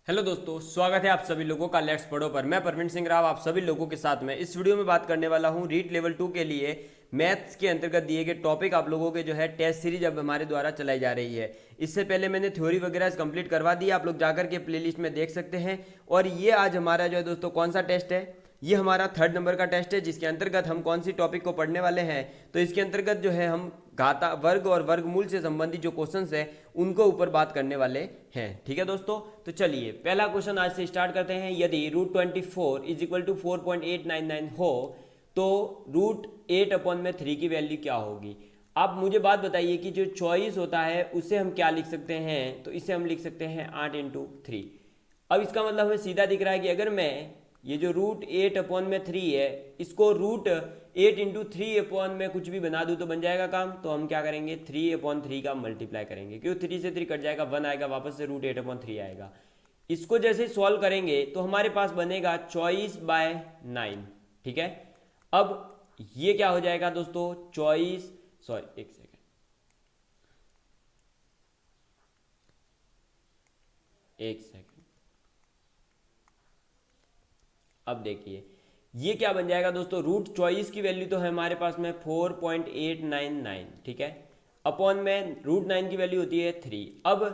Hello दोस्तों, स्वागत है आप सभी लोगों का लेट्स पढ़ो पर। मैं परवीन सिंह राव आप सभी लोगों के साथ में इस वीडियो में बात करने वाला हूं रीट लेवल 2 के लिए मैथ्स के अंतर्गत दिए गए टॉपिक आप लोगों के जो है टेस्ट सीरीज अब हमारे द्वारा चलाई जा रही है। इससे पहले मैंने थ्योरी वगैरह कंप्लीट करवा दी, आप लोग जाकर के प्लेलिस्ट में देख सकते हैं। और ये आज हमारा जो है दोस्तों कौन सा टेस्ट है, ये हमारा 3rd नंबर का टेस्ट है, जिसके अंतर्गत हम कौन सी टॉपिक को पढ़ने वाले हैं। तो इसके अंतर्गत जो है हम घाता वर्ग और वर्गमूल से संबंधित जो क्वेश्चंस है उनको ऊपर बात करने वाले हैं। ठीक है दोस्तों, तो चलिए पहला क्वेश्चन आज से स्टार्ट करते हैं। यदि √24 इज इक्वल टू 4.899 हो तो √8/3 की वैल्यू क्या होगी। आप मुझे बात बताइए कि जो चॉइस होता है उसे हम क्या लिख सकते हैं। तो इसे हम लिख सकते हैं 8 × 3। अब इसका मतलब हमें सीधा दिख रहा है कि अगर मैं ये जो √8/3 है इसको √8 × 3 में कुछ भी बना दूं तो बन जाएगा काम। तो हम क्या करेंगे 3/3 का मल्टीप्लाई करेंगे, क्योंकि 3 से 3 कट जाएगा, 1 आएगा, वापस से √8/3 आएगा। इसको जैसे सॉल्व करेंगे तो हमारे पास बनेगा 24/9। ठीक है, अब ये क्या हो जाएगा दोस्तों, एक सेकेंड, एक सेकेंड। अब देखिए ये क्या बन जाएगा दोस्तों, √24 की वैल्यू तो है हमारे पास में 4.899। ठीक है, अपॉन में √9 की वैल्यू होती है 3। अब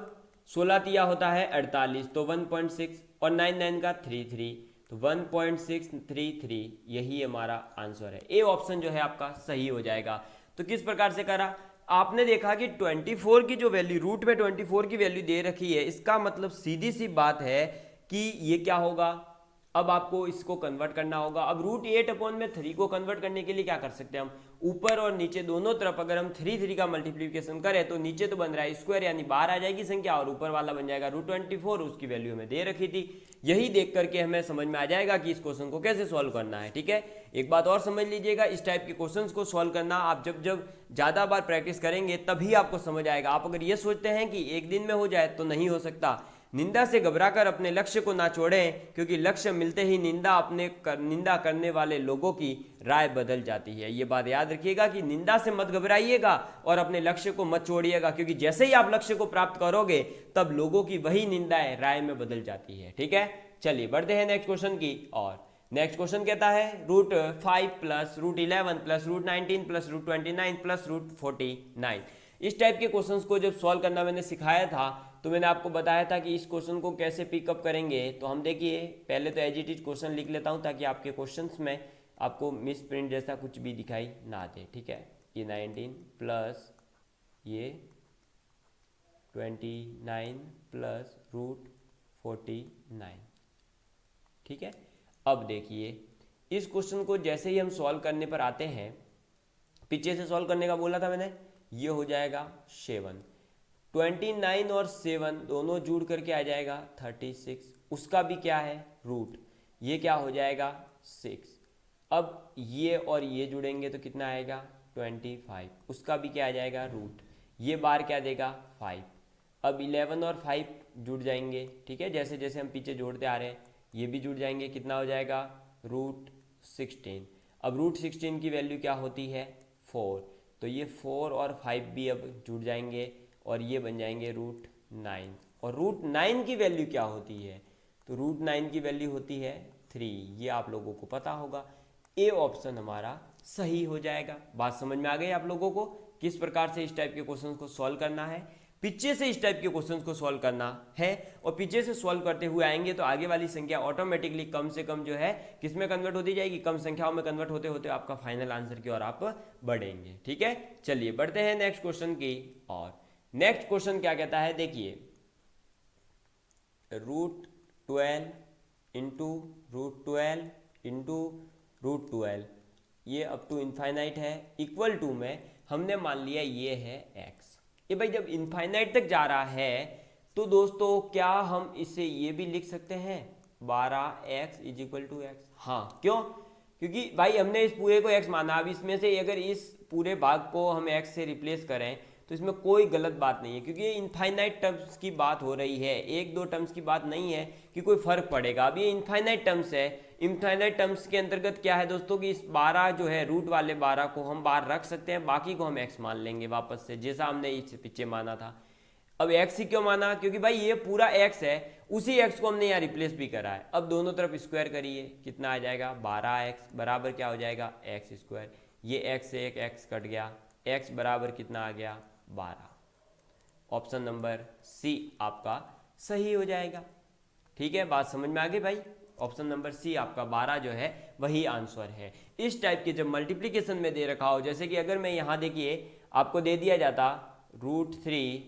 16 तिया होता है 48, तो 1.6 और 9 का 33, तो 1.633 यही हमारा आंसर है। ए ऑप्शन जो है आपका सही हो जाएगा। तो किस प्रकार से करा, आपने देखा कि 24 की जो वैल्यू रूट में 24 की वैल्यू दे रखी है, इसका मतलब सीधी सी बात है कि ये क्या होगा। अब आपको इसको कन्वर्ट करना होगा। अब √8/3 को कन्वर्ट करने के लिए क्या कर सकते हैं हम, ऊपर और नीचे दोनों तरफ अगर हम 3 का मल्टीप्लीकेशन करें तो नीचे तो बन रहा है स्क्वायर यानी बाहर आ जाएगी संख्या, और ऊपर वाला बन जाएगा √24, उसकी वैल्यू हमें दे रखी थी। यही देख करके हमें समझ में आ जाएगा कि इस क्वेश्चन को कैसे सॉल्व करना है। ठीक है, एक बात और समझ लीजिएगा, इस टाइप के क्वेश्चंस को सॉल्व करना आप जब जब ज़्यादा बार प्रैक्टिस करेंगे तभी आपको समझ आएगा। आप अगर ये सोचते हैं कि एक दिन में हो जाए तो नहीं हो सकता। निंदा से घबराकर अपने लक्ष्य को ना छोड़ें, क्योंकि लक्ष्य मिलते ही निंदा करने वाले लोगों की राय बदल जाती है। ये बात याद रखिएगा कि निंदा से मत घबराइएगा और अपने लक्ष्य को मत छोड़िएगा, क्योंकि जैसे ही आप लक्ष्य को प्राप्त करोगे तब लोगों की वही निंदाएं राय में बदल जाती है। ठीक है, चलिए बढ़ते हैं नेक्स्ट क्वेश्चन की और। नेक्स्ट क्वेश्चन कहता है √5 + √11 + √19 + √29 + √49। इस टाइप के क्वेश्चंस को जब सॉल्व करना मैंने सिखाया था तो मैंने आपको बताया था कि इस क्वेश्चन को कैसे पिकअप करेंगे। तो हम देखिए पहले तो एज इट इज क्वेश्चन लिख लेता हूं ताकि आपके क्वेश्चंस में आपको मिस प्रिंट जैसा कुछ भी दिखाई ना दे। ठीक है, ये 19 प्लस ये 29 प्लस √49। ठीक है, अब देखिए इस क्वेश्चन को जैसे ही हम सॉल्व करने पर आते हैं, पीछे से सॉल्व करने का बोला था मैंने, ये हो जाएगा 7। 29 और 7 दोनों जुड़ करके आ जाएगा 36, उसका भी क्या है रूट, ये क्या हो जाएगा 6। अब ये और ये जुड़ेंगे तो कितना आएगा 25, उसका भी क्या आ जाएगा रूट, ये बार क्या देगा 5। अब 11 और 5 जुड़ जाएंगे। ठीक है, जैसे जैसे हम पीछे जोड़ते आ रहे हैं ये भी जुड़ जाएंगे, कितना हो जाएगा √16। अब √16 की वैल्यू क्या होती है 4, तो ये 4 और 5 भी अब जुड़ जाएंगे और ये बन जाएंगे √9। और √9 की वैल्यू क्या होती है, तो √9 की वैल्यू होती है 3, ये आप लोगों को पता होगा। ए ऑप्शन हमारा सही हो जाएगा। बात समझ में आ गई आप लोगों को किस प्रकार से इस टाइप के क्वेश्चंस को सॉल्व करना है, पीछे से इस टाइप के क्वेश्चंस को सॉल्व करना है। और पीछे से सॉल्व करते हुए आएंगे तो आगे वाली संख्या ऑटोमेटिकली कम से कम जो है किस में कन्वर्ट होती जाएगी, कम संख्याओं में कन्वर्ट होते होते आपका फाइनल आंसर की ओर आप बढ़ेंगे। ठीक है, चलिए बढ़ते हैं नेक्स्ट क्वेश्चन की और। नेक्स्ट क्वेश्चन क्या कहता है, देखिए √12 इंटू √12 इंटू √12 ये अप टू इनफाइनाइट है, इक्वल टू में हमने मान लिया ये है x। ये भाई जब इनफाइनाइट तक जा रहा है तो दोस्तों क्या हम इसे ये भी लिख सकते हैं 12x = x। हाँ, क्यों, क्योंकि भाई हमने इस पूरे को x माना। अब इसमें से अगर इस पूरे भाग को हम x से रिप्लेस करें तो इसमें कोई गलत बात नहीं है, क्योंकि ये इनफाइनाइट टर्म्स की बात हो रही है, एक दो टर्म्स की बात नहीं है कि कोई फर्क पड़ेगा। अब ये इनफाइनाइट टर्म्स है, इनफाइनाइट टर्म्स के अंतर्गत क्या है दोस्तों कि इस 12 जो है रूट वाले 12 को हम बाहर रख सकते हैं, बाकी को हम x मान लेंगे वापस से, जैसा हमने इससे पीछे माना था। अब x ही क्यों माना, क्योंकि भाई ये पूरा x है, उसी x को हमने यहाँ रिप्लेस भी करा है। अब दोनों तरफ स्क्वायर करिए, कितना आ जाएगा 12x बराबर क्या हो जाएगा एक्स स्क्वायर। ये x से एक x कट गया, x बराबर कितना आ गया 12। ऑप्शन नंबर सी आपका सही हो जाएगा। ठीक है, बात समझ में आ गई भाई। ऑप्शन नंबर सी आपका 12 जो है वही आंसर है। इस टाइप के जब मल्टीप्लिकेशन में दे रखा हो, जैसे कि अगर मैं यहाँ देखिए आपको दे दिया जाता √3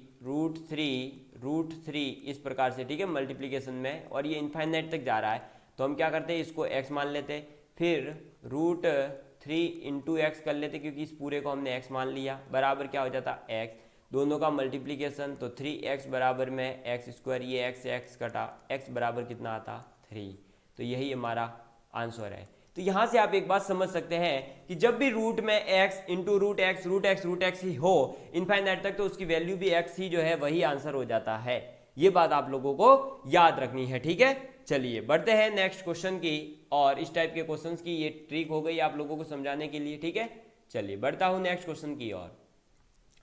इस प्रकार से, ठीक है, मल्टीप्लिकेशन में, और ये इनफाइनाइट तक जा रहा है, तो हम क्या करते हैं इसको x मान लेते, फिर √3 इंटू एक्स कर लेते, क्योंकि इस पूरे को हमने x मान लिया, बराबर क्या हो जाता x, दोनों का मल्टीप्लिकेशन, तो 3x बराबर में एक्स स्क्वायर, ये x से x कटा, x बराबर कितना आता 3। तो यही हमारा आंसर है। तो यहाँ से आप एक बात समझ सकते हैं कि जब भी रूट में x इंटू √x ही हो इनफाइनाइट तक, तो उसकी वैल्यू भी x ही जो है वही आंसर हो जाता है। ये बात आप लोगों को याद रखनी है। ठीक है, चलिए बढ़ते हैं नेक्स्ट क्वेश्चन की, और इस टाइप के क्वेश्चंस की ये ट्रिक हो गई आप लोगों को समझाने के लिए। ठीक है, चलिए बढ़ता हूँ नेक्स्ट क्वेश्चन की ओर।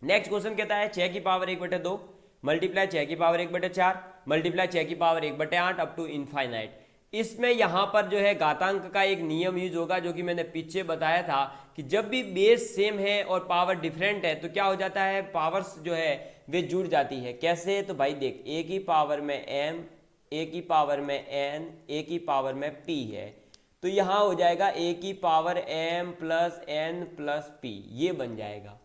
नेक्स्ट क्वेश्चन कहता है 6 की पावर 1/2 मल्टीप्लाई 6 की पावर 1/4 मल्टीप्लाई 6 की पावर 1/8 अप टू इनफाइनाइट। इसमें यहाँ पर जो है घातांक का एक नियम यूज होगा, जो कि मैंने पीछे बताया था कि जब भी बेस सेम है और पावर डिफरेंट है तो क्या हो जाता है, पावर्स जो है वे जुड़ जाती है। कैसे, तो भाई देख, a की पावर में m, a की पावर में n, a की पावर में p है, तो यहाँ हो जाएगा a की power m plus n plus p, ये बन जाएगा।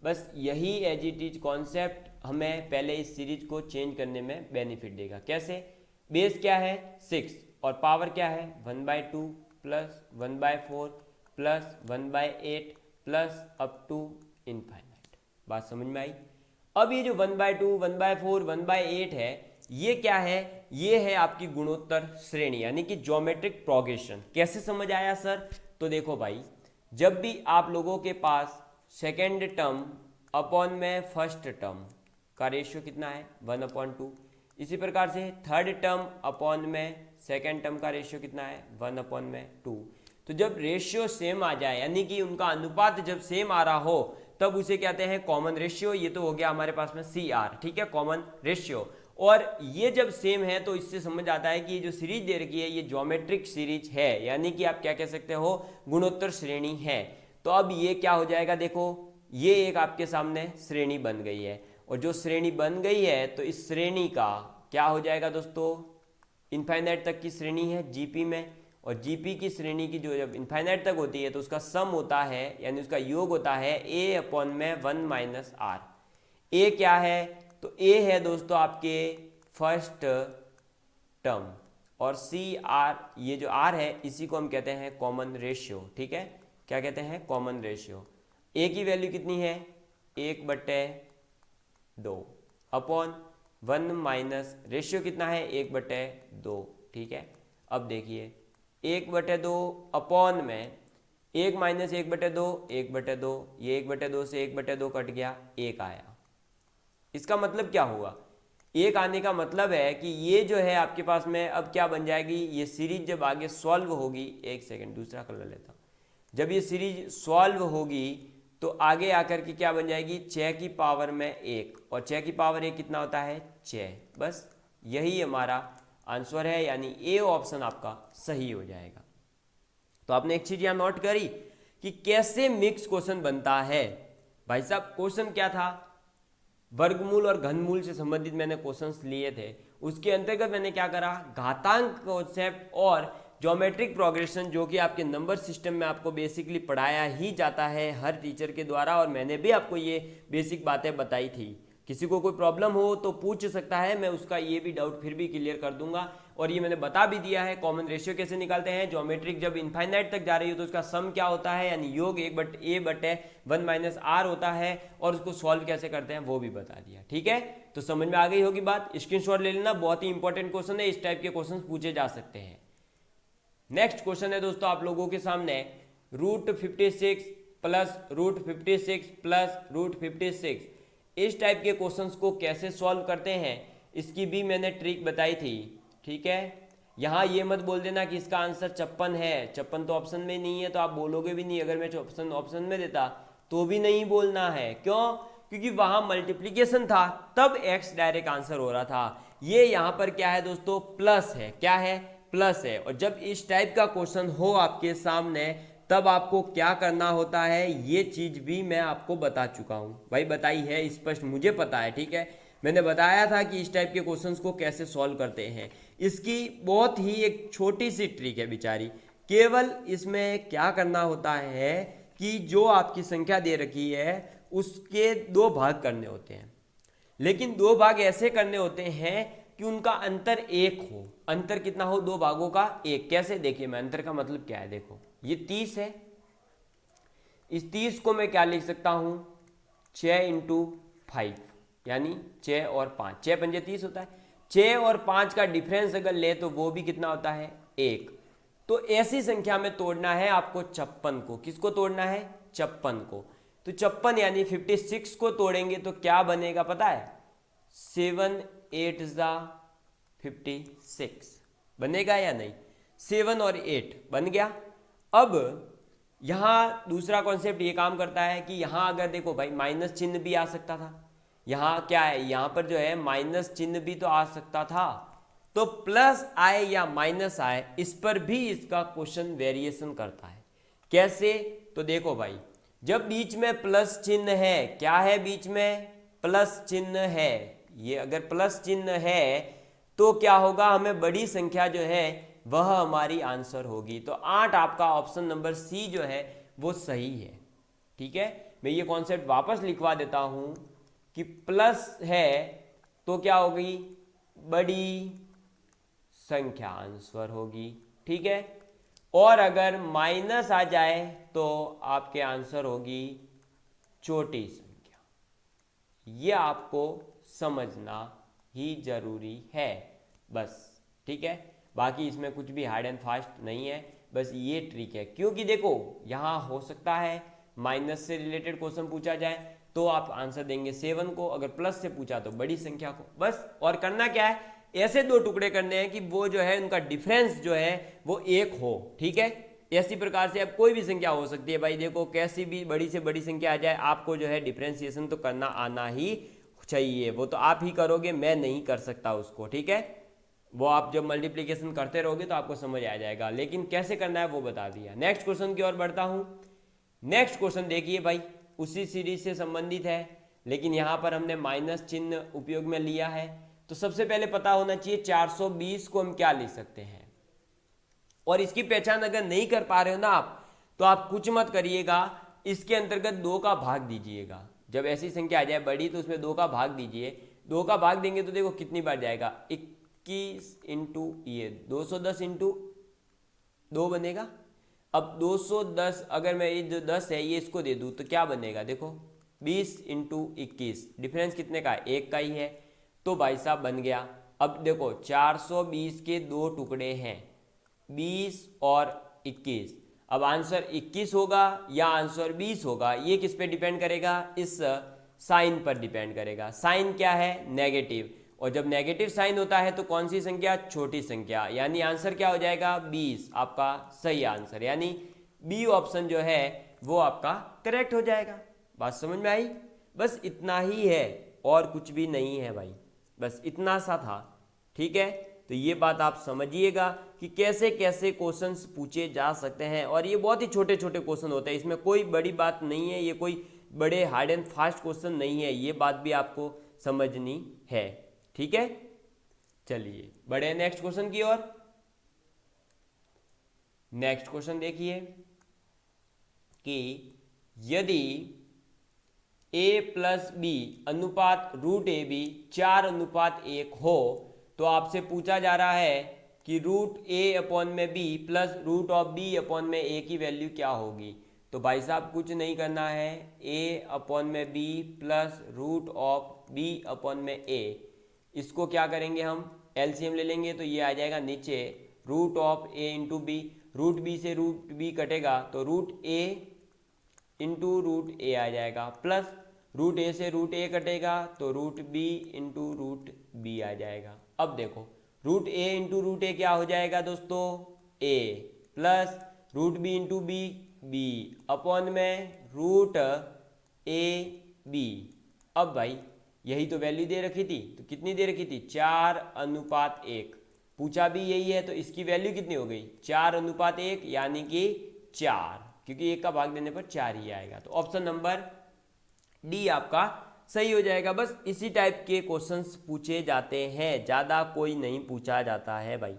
बस यही एज इट इज कॉन्सेप्ट हमें पहले इस सीरीज को चेंज करने में बेनिफिट देगा। कैसे, बेस क्या है 6 और पावर क्या है 1/2 plus 1/4 plus 1/8 plus up to infinite. बात समझ में आई। अब ये जो 1/2 1/4 1/8 है, ये क्या है, ये है आपकी गुणोत्तर श्रेणी, यानी कि ज्योमेट्रिक प्रोग्रेशन। कैसे समझ आया सर, तो देखो भाई, जब भी आप लोगों के पास सेकेंड टर्म अपॉन में फर्स्ट टर्म का रेशियो कितना है 1/2, इसी प्रकार से थर्ड टर्म अपॉन में सेकेंड टर्म का रेशियो कितना है 1/2। तो जब रेशियो सेम आ जाए, यानी कि उनका अनुपात जब सेम आ रहा हो, तब उसे कहते हैं कॉमन रेशियो। ये तो हो गया हमारे पास में CR, ठीक है, कॉमन रेशियो। और ये जब सेम है तो इससे समझ आता है कि ये जो सीरीज दे रखी है ये ज्योमेट्रिक सीरीज है, यानी कि आप क्या कह सकते हो, गुणोत्तर श्रेणी है। तो अब ये क्या हो जाएगा, देखो ये एक आपके सामने श्रेणी बन गई है, और जो श्रेणी बन गई है तो इस श्रेणी का क्या हो जाएगा दोस्तों, इनफाइनाइट तक की श्रेणी है जीपी में, और जीपी की श्रेणी की जो जब इनफाइनाइट तक होती है तो उसका सम होता है, यानी उसका योग होता है a अपॉन में 1 - r। a क्या है, तो a है दोस्तों आपके फर्स्ट टर्म, और CR, ये जो r है इसी को हम कहते हैं कॉमन रेशियो। ठीक है, क्या कहते हैं, कॉमन रेशियो। a की वैल्यू कितनी है 1/2 अपॉन 1 माइनस रेशियो कितना है 1/2। ठीक है, अब देखिए 1/2 अपॉन में 1 माइनस 1/2 1/2, ये 1/2 से 1/2 कट गया, 1 आया। इसका मतलब क्या हुआ, 1 आने का मतलब है कि ये जो है आपके पास में अब क्या बन जाएगी, ये सीरीज जब आगे सॉल्व होगी, एक सेकेंड दूसरा कलर लेता हूँ, जब ये सीरीज सॉल्व होगी तो आगे आकर के क्या बन जाएगी 6 की पावर में 1, और 6 की पावर 1 कितना होता है 6। बस यही हमारा आंसर है, यानी ए ऑप्शन आपका सही हो जाएगा। तो आपने एक चीज यहाँ नोट करी कि कैसे मिक्स क्वेश्चन बनता है। भाई साहब क्वेश्चन क्या था, वर्गमूल और घनमूल से संबंधित मैंने क्वेश्चंस लिए थे, उसके अंतर्गत मैंने क्या करा, घातांक कॉन्सेप्ट और ज्योमेट्रिक प्रोग्रेशन, जो कि आपके नंबर सिस्टम में आपको बेसिकली पढ़ाया ही जाता है हर टीचर के द्वारा, और मैंने भी आपको ये बेसिक बातें बताई थी। किसी को कोई प्रॉब्लम हो तो पूछ सकता है, मैं उसका ये भी डाउट फिर भी क्लियर कर दूंगा। और ये मैंने बता भी दिया है कॉमन रेशियो कैसे निकालते हैं, ज्योमेट्रिक जब इनफाइनाइट तक जा रही हो तो उसका सम क्या होता है, यानी योग 1/1 माइनस r होता है, और उसको सॉल्व कैसे करते हैं वो भी बता दिया। ठीक है, तो समझ में आ गई होगी बात। स्क्रीनशॉट ले लेना, बहुत ही इंपॉर्टेंट क्वेश्चन है, इस टाइप के क्वेश्चन पूछे जा सकते हैं। नेक्स्ट क्वेश्चन है दोस्तों आप लोगों के सामने √56 प्लस √56 प्लस √56। इस टाइप के क्वेश्चंस को कैसे सॉल्व करते हैं इसकी भी मैंने ट्रिक बताई थी। ठीक है, यहाँ ये मत बोल देना कि इसका आंसर 56 है, 56 तो ऑप्शन में नहीं है, तो आप बोलोगे भी नहीं। अगर मैं ऑप्शन में देता तो भी नहीं बोलना है। क्यों, क्योंकि वहां मल्टीप्लीकेशन था तब x डायरेक्ट आंसर हो रहा था। ये यहां पर क्या है दोस्तों, प्लस है। क्या है, प्लस है। और जब इस टाइप का क्वेश्चन हो आपके सामने तब आपको क्या करना होता है, ये चीज भी मैं आपको बता चुका हूं भाई, बताई है स्पष्ट, मुझे पता है, ठीक है। मैंने बताया था कि इस टाइप के क्वेश्चंस को कैसे सॉल्व करते हैं। इसकी बहुत ही एक छोटी सी ट्रिक है बेचारी। केवल इसमें क्या करना होता है कि जो आपकी संख्या दे रखी है उसके दो भाग करने होते हैं, लेकिन दो भाग ऐसे करने होते हैं कि उनका अंतर एक हो। अंतर कितना हो, दो भागों का एक। कैसे, देखिए मैं अंतर का मतलब क्या है, देखो ये 30 है, इस 30 को मैं क्या लिख सकता हूं, 6 इंटू 5, यानी 6 और 5, 6 पंजे 30 होता है। 6 और 5 का डिफरेंस अगर ले तो वो भी कितना होता है, 1। तो ऐसी संख्या में तोड़ना है आपको 56 को। किसको तोड़ना है, 56 को। तो 56 यानी 56 को तोड़ेंगे तो क्या बनेगा पता है, 7 8 ज़ा 56 बनेगा या नहीं, 7 और 8 बन गया। अब यहाँ दूसरा कॉन्सेप्ट ये काम करता है कि यहाँ अगर देखो भाई माइनस चिन्ह भी आ सकता था, यहाँ क्या है, यहाँ पर जो है माइनस चिन्ह भी तो आ सकता था। तो प्लस आए या माइनस आए, इस पर भी इसका क्वेश्चन वेरिएशन करता है। कैसे, तो देखो भाई, जब बीच में प्लस चिन्ह है, क्या है बीच में, प्लस चिन्ह है, ये अगर प्लस चिन्ह है तो क्या होगा, हमें बड़ी संख्या जो है वह हमारी आंसर होगी। तो 8 आपका ऑप्शन नंबर सी जो है वो सही है। ठीक है, मैं ये कॉन्सेप्ट वापस लिखवा देता हूं कि प्लस है तो क्या होगी, बड़ी संख्या आंसर होगी। ठीक है, और अगर माइनस आ जाए तो आपके आंसर होगी छोटी संख्या। ये आपको समझना ही जरूरी है बस। ठीक है, बाकी इसमें कुछ भी हार्ड एंड फास्ट नहीं है, बस ये ट्रिक है। क्योंकि देखो यहाँ हो सकता है माइनस से रिलेटेड क्वेश्चन पूछा जाए तो आप आंसर देंगे 7 को, अगर प्लस से पूछा तो बड़ी संख्या को, बस। और करना क्या है, ऐसे दो टुकड़े करने हैं कि वो जो है उनका डिफरेंस जो है वो एक हो। ठीक है, ऐसी प्रकार से अब कोई भी संख्या हो सकती है भाई, देखो कैसी भी बड़ी से बड़ी संख्या आ जाए, आपको जो है डिफरेंशिएशन तो करना आना ही चाहिए। वो तो आप ही करोगे, मैं नहीं कर सकता उसको। ठीक है, वो आप जब मल्टीप्लिकेशन करते रहोगे तो आपको समझ आ जाएगा, लेकिन कैसे करना है वो बता दिया। नेक्स्ट क्वेश्चन की ओर बढ़ता हूं। नेक्स्ट क्वेश्चन देखिए भाई, उसी सीरीज से संबंधित है, लेकिन यहां पर हमने माइनस चिन्ह उपयोग में लिया है। तो सबसे पहले पता होना चाहिए 420 को हम क्या लिख सकते हैं। और इसकी पहचान अगर नहीं कर पा रहे हो ना आप, तो आप कुछ मत करिएगा, इसके अंतर्गत 2 का भाग दीजिएगा। जब ऐसी संख्या आ जाए बड़ी तो उसमें 2 का भाग दीजिए। 2 का भाग देंगे तो देखो कितनी बार जाएगा, 21 इंटू ये 210 इंटू 2 बनेगा। अब 210 अगर मैं ये जो 10 है ये इसको दे दूँ तो क्या बनेगा, देखो 20 इंटू 21, डिफरेंस कितने का है, 1 का ही है। तो भाई साहब बन गया। अब देखो 420 के 2 टुकड़े हैं, 20 और 21। अब आंसर 21 होगा या आंसर 20 होगा, ये किस पे डिपेंड करेगा, इस साइन पर डिपेंड करेगा। साइन क्या है, नेगेटिव, और जब नेगेटिव साइन होता है तो कौन सी संख्या, छोटी संख्या, यानी आंसर क्या हो जाएगा 20, आपका सही आंसर, यानी बी ऑप्शन जो है वो आपका करेक्ट हो जाएगा। बात समझ में आई, बस इतना ही है और कुछ भी नहीं है भाई, बस इतना सा था। ठीक है, तो ये बात आप समझिएगा कि कैसे कैसे क्वेश्चंस पूछे जा सकते हैं, और ये बहुत ही छोटे छोटे क्वेश्चन होते हैं, इसमें कोई बड़ी बात नहीं है, ये कोई बड़े हार्ड एंड फास्ट क्वेश्चन नहीं है, ये बात भी आपको समझनी है। ठीक है, चलिए बढ़े नेक्स्ट क्वेश्चन की ओर। नेक्स्ट क्वेश्चन देखिए कि यदि a प्लस बी अनुपात रूट ए बी 4:1 हो तो आपसे पूछा जा रहा है कि रूट ए अपॉन में B plus root of B upon में ए की वैल्यू क्या होगी। तो भाई साहब कुछ नहीं करना है, a अपॉन में B plus root of B upon में ए, इसको क्या करेंगे हम एलसीएम ले लेंगे तो ये आ जाएगा नीचे root of A into B, root B से रूट बी कटेगा तो root A into root A आ जाएगा, प्लस रूट ए से रूट ए कटेगा तो root B into root B आ जाएगा। अब देखो root A into root A क्या हो जाएगा दोस्तों, A, plus root B into B, B upon में रूट ए बी, अब भाई यही तो वैल्यू दे रखी थी, तो कितनी दे रखी थी 4:1, पूछा भी यही है, तो इसकी वैल्यू कितनी हो गई 4:1 यानी कि 4, क्योंकि 1 का भाग देने पर 4 ही आएगा। तो ऑप्शन नंबर डी आपका सही हो जाएगा। बस इसी टाइप के क्वेश्चंस पूछे जाते हैं, ज़्यादा कोई नहीं पूछा जाता है भाई।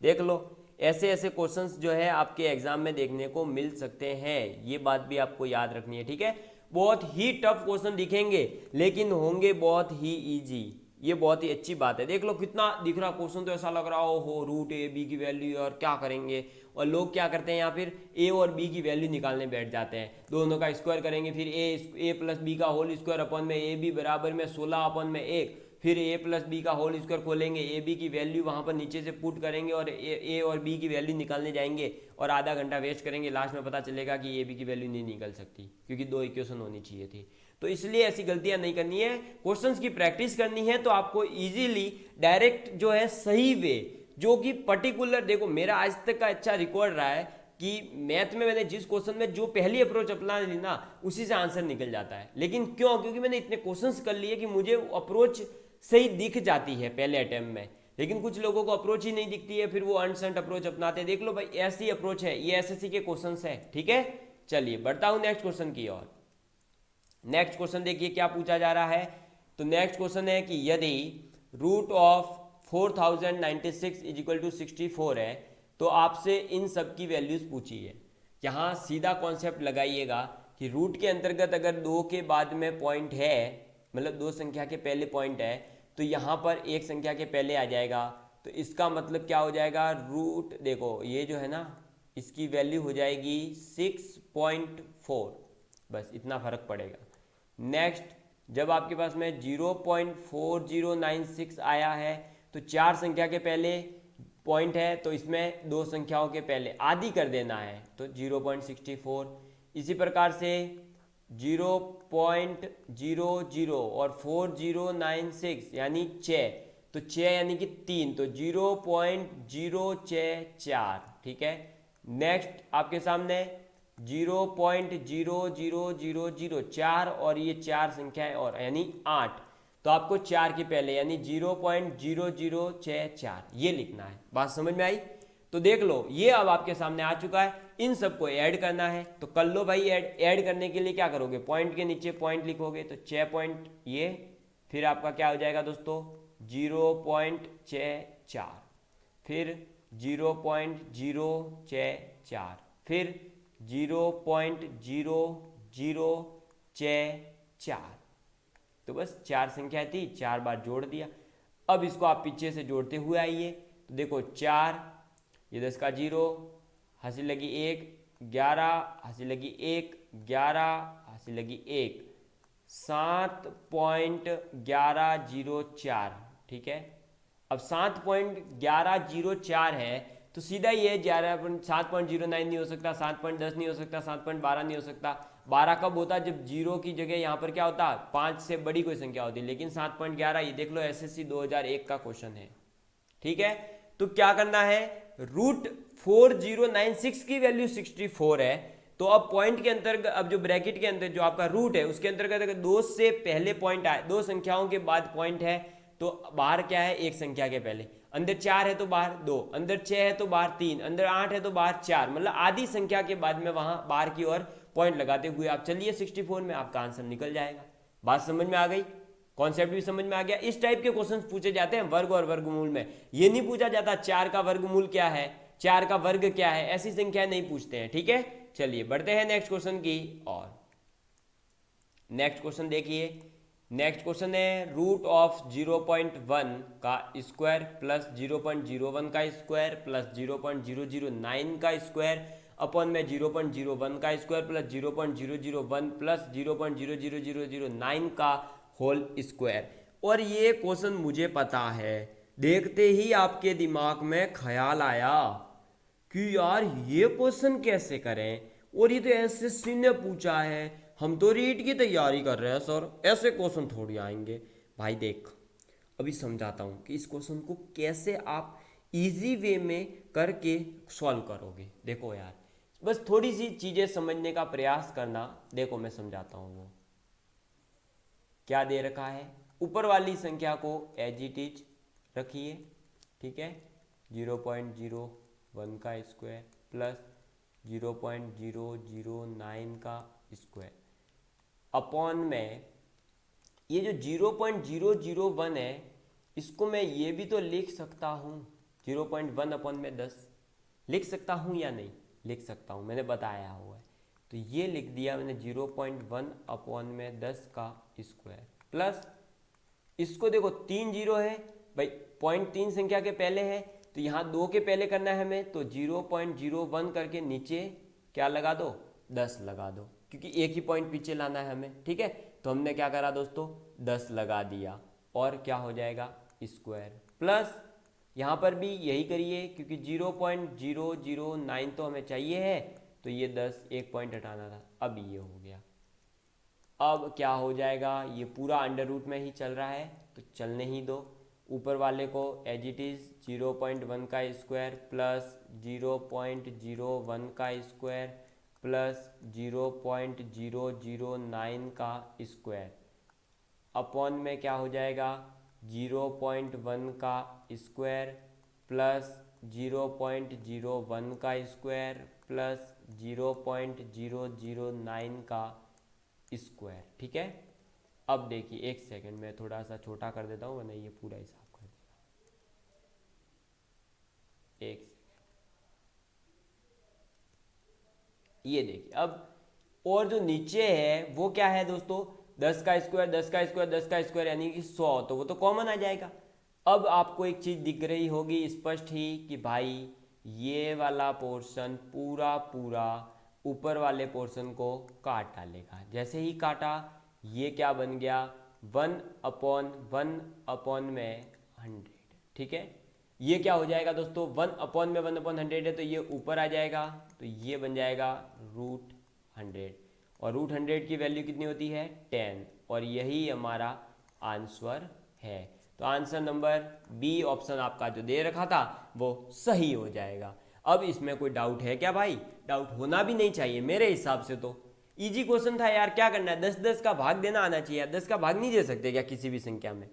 देख लो ऐसे ऐसे क्वेश्चंस जो है आपके एग्जाम में देखने को मिल सकते हैं, ये बात भी आपको याद रखनी है, ठीक है। बहुत ही टफ क्वेश्चन दिखेंगे लेकिन होंगे बहुत ही इजी, ये बहुत ही अच्छी बात है। देख लो कितना दिख रहा क्वेश्चन, तो ऐसा लग रहा हो रूट ए बी की वैल्यू और क्या करेंगे, और लोग क्या करते हैं यहाँ फिर ए और बी की वैल्यू निकालने बैठ जाते हैं, दोनों का स्क्वायर करेंगे, फिर ए प्लस बी का होल स्क्वायर अपन में ए बी बराबर में 16 अपन में 1, फिर ए प्लस बी का होल स्क्वायर खोलेंगे, ए बी की वैल्यू वहाँ पर नीचे से पुट करेंगे और ए और बी की वैल्यू निकालने जाएंगे और आधा घंटा वेस्ट करेंगे, लास्ट में पता चलेगा कि ए बी की वैल्यू नहीं निकल सकती क्योंकि 2 इक्वेशन होनी चाहिए थी। तो इसलिए ऐसी गलतियां नहीं करनी है, क्वेश्चंस की प्रैक्टिस करनी है, तो आपको इजीली डायरेक्ट जो है सही वे जो कि पर्टिकुलर, देखो मेरा आज तक का अच्छा रिकॉर्ड रहा है कि मैथ में मैंने जिस क्वेश्चन में जो पहली अप्रोच अपना ली ना उसी से आंसर निकल जाता है। लेकिन क्यों? क्योंकि मैंने इतने क्वेश्चंस कर लिए कि मुझे अप्रोच सही दिख जाती है पहले अटेम्प्ट में। लेकिन कुछ लोगों को अप्रोच ही नहीं दिखती है, फिर वो अनसंट अप्रोच अपनाते हैं। देख लो भाई ऐसी अप्रोच है, ये एसएससी के क्वेश्चन है, ठीक है। चलिए बढ़ता हूं नेक्स्ट क्वेश्चन की ओर। नेक्स्ट क्वेश्चन देखिए क्या पूछा जा रहा है। तो नेक्स्ट क्वेश्चन है कि यदि root of 4096 is equal to 64 है तो आपसे इन सब की वैल्यूज पूछी है। यहाँ सीधा कॉन्सेप्ट लगाइएगा कि रूट के अंतर्गत अगर 2 के बाद में पॉइंट है, मतलब 2 संख्या के पहले पॉइंट है, तो यहाँ पर एक संख्या के पहले आ जाएगा। तो इसका मतलब क्या हो जाएगा, रूट देखो ये जो है ना इसकी वैल्यू हो जाएगी 6.4, बस इतना फर्क पड़ेगा। नेक्स्ट जब आपके पास में 0.4096 आया है तो 4 संख्या के पहले पॉइंट है, तो इसमें 2 संख्याओं के पहले आधी कर देना है तो 0.64। इसी प्रकार से 0.00 और 4096 यानी 6, तो 6 यानी कि 3, तो 0.064, ठीक है। नेक्स्ट आपके सामने 0.00004 और ये 4 संख्याएं और यानी 8, तो आपको 4 के पहले यानी 0.0064 ये लिखना है। बात समझ में आई? तो देख लो ये अब आपके सामने आ चुका है, इन सबको ऐड करना है तो कर लो भाई ऐड। ऐड करने के लिए क्या करोगे, पॉइंट के नीचे पॉइंट लिखोगे, तो 6 पॉइंट ये, फिर आपका क्या हो जाएगा दोस्तों 0.64, फिर 0.064, फिर 0.0064। तो बस 4 संख्या थी, 4 बार जोड़ दिया। अब इसको आप पीछे से जोड़ते हुए आइए, तो देखो 4, ये 10 का 0, हंसी लगी 1, 11, हंसी लगी 1, 11, हंसी लगी 1, 7.1104, ठीक है। अब 7.1104 है तो सीधा ये 7.09 नहीं हो सकता, 7.10 नहीं हो सकता, 7.12 नहीं हो सकता। 12 कब होता, जब 0 की जगह यहाँ पर क्या होता 5 से बड़ी कोई संख्या होती, लेकिन 7.11 ये देख लो एसएससी 2001 का क्वेश्चन है, ठीक है। तो क्या करना है, रूट 4096 की वैल्यू 64 है, तो अब पॉइंट के अंतर्गत, अब जो ब्रैकेट के अंदर जो आपका रूट है उसके अंतर्गत अगर 2 से पहले पॉइंट आए, 2 संख्याओं के बाद पॉइंट है, तो बाहर क्या है एक संख्या के पहले, अंदर 4 है तो बाहर 2, अंदर 6 है तो बाहर 3, अंदर 8 है तो बाहर 4, मतलब आधी संख्या के बाद में वहां बाहर की ओर पॉइंट लगाते हुए आप चलिए 64 में आपका आंसर निकल जाएगा। बात समझ में आ गई, कॉन्सेप्ट भी समझ में आ गया। इस टाइप के क्वेश्चन पूछे जाते हैं वर्ग और वर्गमूल में, ये नहीं पूछा जाता 4 का वर्गमूल क्या है, 4 का वर्ग क्या है, ऐसी संख्या नहीं पूछते हैं, ठीक है। चलिए बढ़ते हैं नेक्स्ट क्वेश्चन की और। नेक्स्ट क्वेश्चन देखिए, नेक्स्ट क्वेश्चन है रूट ऑफ 0.1 का स्क्वायर प्लस 0.01 का स्क्वायर प्लस 0.009 का स्क्वायर अपन में 0.01 का स्क्वायर प्लस 0.001 प्लस 0.00009 का होल स्क्वायर। और ये क्वेश्चन मुझे पता है, देखते ही आपके दिमाग में ख्याल आया कि यार ये क्वेश्चन कैसे करें, और ये तो एसएससी ने पूछा है, हम तो रीट की तैयारी कर रहे हैं सर, ऐसे क्वेश्चन थोड़ी आएंगे। भाई देख अभी समझाता हूँ कि इस क्वेश्चन को कैसे आप इजी वे में करके सॉल्व करोगे। देखो यार बस थोड़ी सी चीज़ें समझने का प्रयास करना, देखो मैं समझाता हूँ वो। क्या दे रखा है, ऊपर वाली संख्या को एज इट इज रखिए, ठीक है, 0.01 का स्क्वायर प्लस 0.009 का स्क्वायर अपॉन में ये जो 0.001 है इसको मैं ये भी तो लिख सकता हूँ 0.1 अपॉन में 10 लिख सकता हूँ या नहीं, लिख सकता हूँ, मैंने बताया हुआ है। तो ये लिख दिया मैंने 0.1 अपॉन में 10 का स्क्वायर प्लस इसको देखो 3 जीरो है भाई, 0.3 संख्या के पहले है तो यहाँ 2 के पहले करना है हमें, तो 0.01 करके नीचे क्या लगा दो, 10 लगा दो, क्योंकि एक ही पॉइंट पीछे लाना है हमें, ठीक है। तो हमने क्या करा दोस्तों, 10 लगा दिया और क्या हो जाएगा स्क्वायर प्लस यहाँ पर भी यही करिए क्योंकि 0.009 तो हमें चाहिए है, तो ये 10 एक पॉइंट हटाना था, अब ये हो गया। अब क्या हो जाएगा, ये पूरा अंडर रूट में ही चल रहा है तो चलने ही दो, ऊपर वाले को एज इट इज़ 0.1 का स्क्वायर प्लस 0.01 का स्क्वायर प्लस 0.009 का स्क्वायर अपॉन में क्या हो जाएगा 0.1 का स्क्वायर प्लस 0.01 का स्क्वायर प्लस 0.009 का स्क्वायर, ठीक है। अब देखिए एक सेकंड में थोड़ा सा छोटा कर देता हूँ वरना ये पूरा हिसाब कर देगा, एक सेकंड, ये देखिए अब और जो नीचे है वो क्या है दोस्तों, 10 का स्क्वायर 10 का स्क्वायर 10 का स्क्वायर यानी कि 100, तो वो तो कॉमन आ जाएगा। अब आपको एक चीज़ दिख रही होगी स्पष्ट ही कि भाई ये वाला पोर्शन पूरा पूरा ऊपर वाले पोर्शन को काट डालेगा, जैसे ही काटा ये क्या बन गया 1/1 में 100, ठीक है। ये क्या हो जाएगा दोस्तों 1/1 है तो ये ऊपर आ जाएगा, तो ये बन जाएगा √100 और √100 की वैल्यू कितनी होती है 10, और यही हमारा आंसर है। तो आंसर नंबर बी ऑप्शन आपका जो दे रखा था वो सही हो जाएगा। अब इसमें कोई डाउट है क्या भाई, डाउट होना भी नहीं चाहिए मेरे हिसाब से, तो इजी क्वेश्चन था यार, क्या करना है 10-10 का भाग देना आना चाहिए, 10 का भाग नहीं दे सकते क्या किसी भी संख्या में,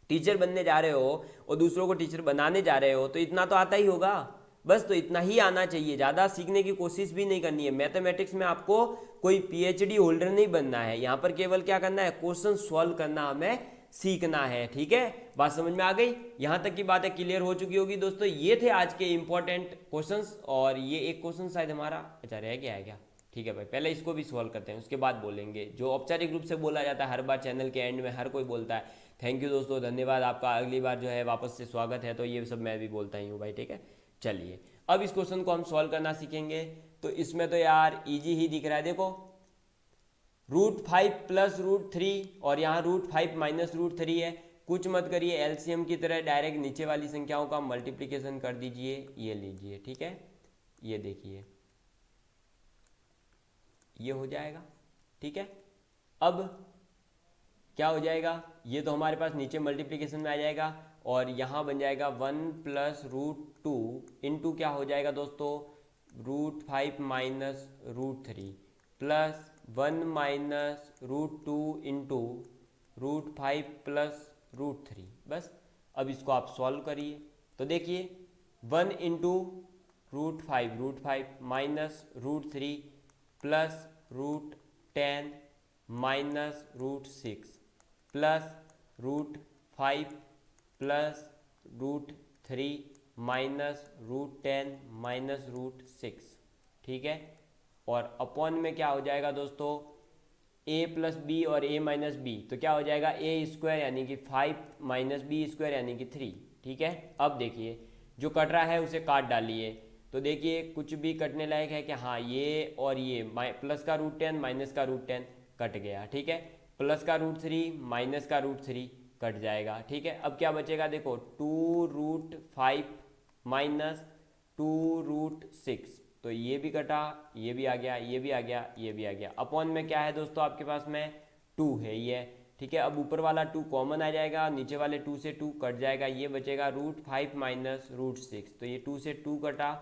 टीचर बनने जा रहे हो और दूसरों को टीचर बनाने जा रहे हो तो इतना तो आता ही होगा, बस तो इतना ही आना चाहिए, ज़्यादा सीखने की कोशिश भी नहीं करनी है। मैथमेटिक्स में आपको कोई पीएचडी होल्डर नहीं बनना है, यहाँ पर केवल क्या करना है क्वेश्चन सॉल्व करना हमें सीखना है, ठीक है। बात समझ में आ गई, यहाँ तक की बातें क्लियर हो चुकी होगी दोस्तों। ये थे आज के इंपॉर्टेंट क्वेश्चंस, और ये एक क्वेश्चन शायद हमारा अच्छा रह गया है क्या, ठीक है भाई, पहले इसको भी सॉल्व करते हैं उसके बाद बोलेंगे, जो औपचारिक रूप से बोला जाता है हर बार चैनल के एंड में हर कोई बोलता है। थैंक यू दोस्तों, धन्यवाद आपका, अगली बार जो है वापस से स्वागत है, तो ये सब मैं भी बोलता ही हूँ भाई, ठीक है। चलिए अब इस क्वेश्चन को हम सॉल्व करना सीखेंगे, तो इसमें तो यार इजी ही दिख रहा है, देखो √5 प्लस √3 और यहाँ √5 माइनस √3 है, कुछ मत करिए एलसीएम की तरह डायरेक्ट नीचे वाली संख्याओं का मल्टीप्लिकेशन कर दीजिए, ये लीजिए, ठीक है, ये देखिए ये हो जाएगा, ठीक है। अब क्या हो जाएगा, ये तो हमारे पास नीचे मल्टीप्लिकेशन में आ जाएगा और यहाँ बन जाएगा 1 प्लस √2 इंटू क्या हो जाएगा दोस्तों √5 minus √3 plus 1 minus √2 into √5 plus √3, बस। अब इसको आप सॉल्व करिए, तो देखिए 1 into √5 minus √3 plus √10 minus √6 plus √5 plus √3 minus √10 minus √6, ठीक है। और अपॉन में क्या हो जाएगा दोस्तों a प्लस बी और a माइनस बी, तो क्या हो जाएगा a स्क्वायर यानी कि 5 माइनस बी स्क्वायर यानी कि 3, ठीक है। अब देखिए जो कट रहा है उसे काट डालिए, तो देखिए कुछ भी कटने लायक है कि हाँ ये और ये प्लस का √10 माइनस का √10 कट गया, ठीक है, प्लस का √3 माइनस का √3 कट जाएगा, ठीक है। अब क्या बचेगा देखो 2√5 माइनस 2√6, तो ये भी कटा, ये भी आ गया, ये भी आ गया, ये भी आ गया। अपॉन में क्या है दोस्तों आपके पास में 2 है ये, ठीक है। अब ऊपर वाला 2 कॉमन आ जाएगा, नीचे वाले 2 से 2 कट जाएगा, ये बचेगा √5 माइनस √6, तो ये 2 से 2 कटा,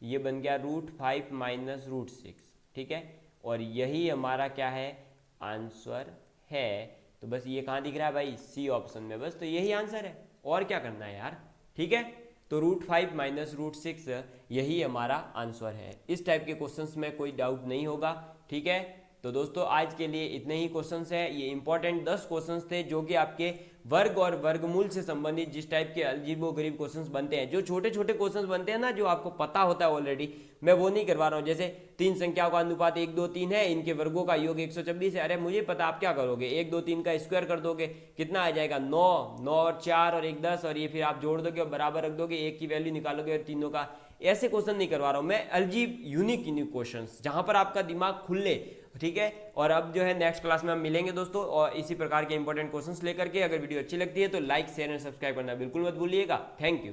तो ये बन गया √5 माइनस √6, ठीक है। और यही हमारा क्या है आंसर है, तो बस ये कहाँ दिख रहा है भाई, सी ऑप्शन में, बस तो यही आंसर है, और क्या करना है यार। ठीक है, तो √5 माइनस √6 यही हमारा आंसर है। इस टाइप के क्वेश्चंस में कोई डाउट नहीं होगा। ठीक है, तो दोस्तों आज के लिए इतने ही क्वेश्चंस हैं। ये इंपॉर्टेंट 10 क्वेश्चंस थे जो कि आपके वर्ग और वर्गमूल से संबंधित जिस टाइप के अजीबोगरीब क्वेश्चंस बनते हैं, जो छोटे छोटे क्वेश्चंस बनते हैं ना, जो आपको पता होता है ऑलरेडी, मैं वो नहीं करवा रहा हूँ। जैसे 3 संख्याओं का अनुपात 1 2 3 है, इनके वर्गों का योग 126 है। अरे मुझे पता, आप क्या करोगे, 1 2 3 का स्क्वायर कर दोगे, कितना आ जाएगा 9, 9 और 4 और 1 10, और ये फिर आप जोड़ दोगे और बराबर रख दोगे, एक की वैल्यू निकालोगे और तीनों का। ऐसे क्वेश्चन नहीं करवा रहा हूँ मैं, अजीब यूनिक क्वेश्चंस जहां पर आपका दिमाग खुले। ठीक है, और अब जो है नेक्स्ट क्लास में हम मिलेंगे दोस्तों, और इसी प्रकार के इंपॉर्टेंट क्वेश्चंस लेकर के। अगर वीडियो अच्छी लगती है तो लाइक शेयर एंड सब्सक्राइब करना बिल्कुल मत भूलिएगा। Thank you.